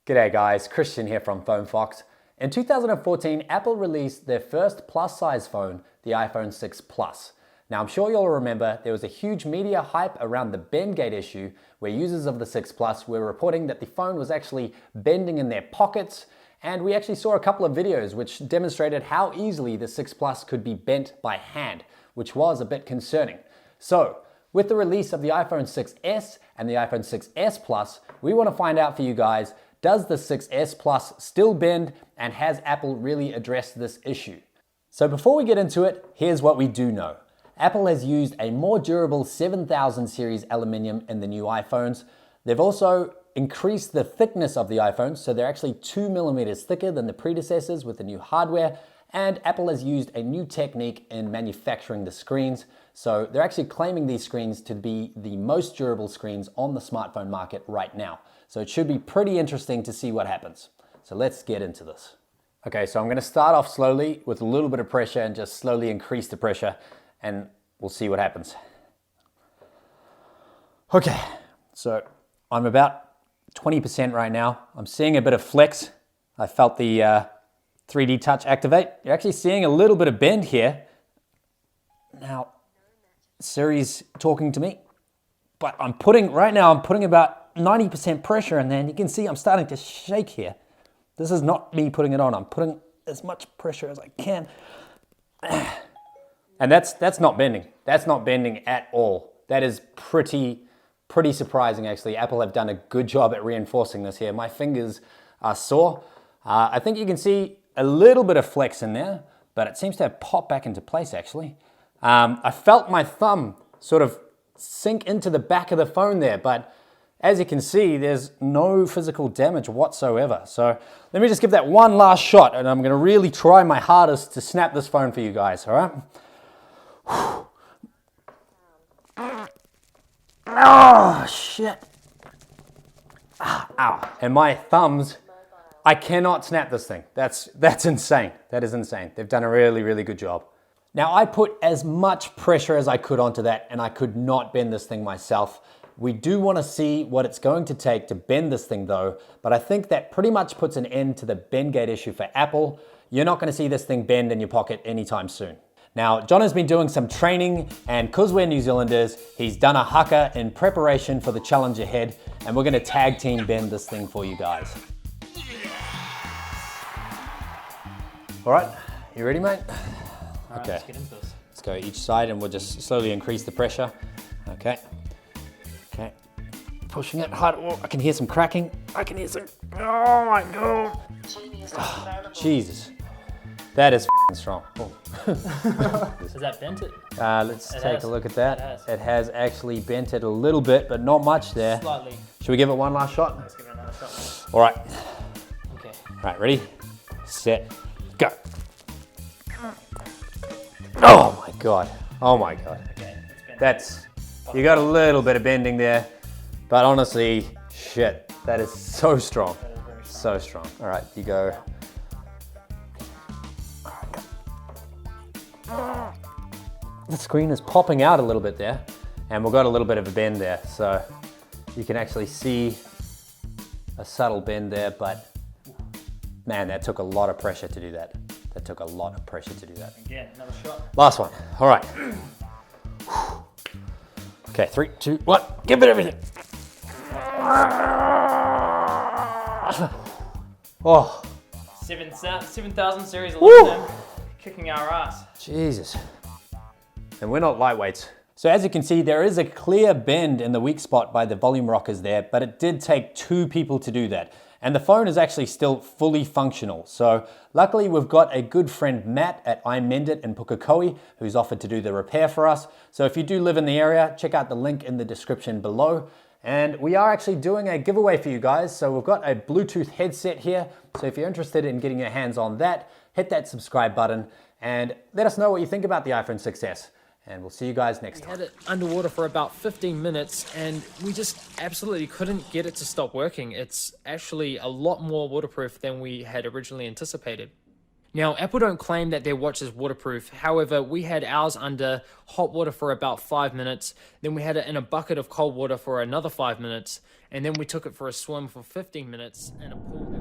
G'day guys, Christian here from FoneFox. In 2014, Apple released their first plus-size phone, the iPhone 6 Plus. Now I'm sure you'll remember there was a huge media hype around the bend gate issue where users of the 6 Plus were reporting that the phone was actually bending in their pockets, and we actually saw a couple of videos which demonstrated how easily the 6 Plus could be bent by hand, which was a bit concerning. So, with the release of the iPhone 6s and the iPhone 6s Plus, we want to find out for you guys, does the 6s Plus still bend, and has Apple really addressed this issue? So before we get into it, here's what we do know. Apple has used a more durable 7000 series aluminium in the new iPhones. They've also increased the thickness of the iPhones, so they're actually 2 millimeters thicker than the predecessors with the new hardware. And Apple has used a new technique in manufacturing the screens. So they're actually claiming these screens to be the most durable screens on the smartphone market right now. So it should be pretty interesting to see what happens. So let's get into this. Okay, so I'm gonna start off slowly with a little bit of pressure and just slowly increase the pressure and we'll see what happens. Okay, so I'm about 20% right now. I'm seeing a bit of flex. I felt the 3D touch activate. You're actually seeing a little bit of bend here. Now, Siri's talking to me, but right now I'm putting about 90% pressure, and then you can see I'm starting to shake here. This is not me putting it on. I'm putting as much pressure as I can. And that's not bending. That's not bending at all. That is pretty surprising, actually. Apple have done a good job at reinforcing this here. My fingers are sore. I think you can see a little bit of flex in there, but it seems to have popped back into place, actually. I felt my thumb sort of sink into the back of the phone there, but as you can see, there's no physical damage whatsoever. So let me just give that one last shot, and I'm gonna really try my hardest to snap this phone for you guys, all right? Oh, shit. Ow. And my thumbs, I cannot snap this thing. That's insane. That is insane. They've done a really good job. Now I put as much pressure as I could onto that, and I could not bend this thing myself. We do want to see what it's going to take to bend this thing though, but I think that pretty much puts an end to the bend gate issue for Apple. You're not going to see this thing bend in your pocket anytime soon. Now, John has been doing some training, and because we're New Zealanders, he's done a haka in preparation for the challenge ahead, and we're going to tag team bend this thing for you guys. All right, you ready, mate? All right, okay. Let's get into this. Let's go each side, and we'll just slowly increase the pressure. Okay. Okay. Pushing it hard. Oh, I can hear some cracking. I can hear some. Oh my God. Oh, Jesus. That is strong. Oh. Has that bent it? Let's take a look at that. It has actually bent it a little bit, but not much there. Slightly. Should we give it one last shot? Let's give it another shot. All right. Okay. All right, ready, set, go. Oh my God. Oh my God. Okay, it's bent. You got a little bit of bending there, but honestly, shit, that is so strong. That is very So strong. strong. All right, you go. The screen is popping out a little bit there, and we've got a little bit of a bend there, so you can actually see a subtle bend there, but man, that took a lot of pressure to do that. That took a lot of pressure to do that. Again, another shot. Last one. All right. Okay, 3, 2, 1. Give it everything. Oh. 7,000 series aluminum, kicking our ass. Jesus. And we're not lightweights. So as you can see, there is a clear bend in the weak spot by the volume rockers there, but it did take 2 people to do that. And the phone is actually still fully functional. So luckily we've got a good friend, Matt at iMendit in Pukekohe, who's offered to do the repair for us. So if you do live in the area, check out the link in the description below. And we are actually doing a giveaway for you guys. So we've got a Bluetooth headset here. So if you're interested in getting your hands on that, hit that subscribe button and let us know what you think about the iPhone 6s. And we'll see you guys next time. We had it underwater for about 15 minutes and we just absolutely couldn't get it to stop working. It's actually a lot more waterproof than we had originally anticipated. Now, Apple don't claim that their watch is waterproof. However, we had ours under hot water for about 5 minutes. Then we had it in a bucket of cold water for another 5 minutes. And then we took it for a swim for 15 minutes in a pool.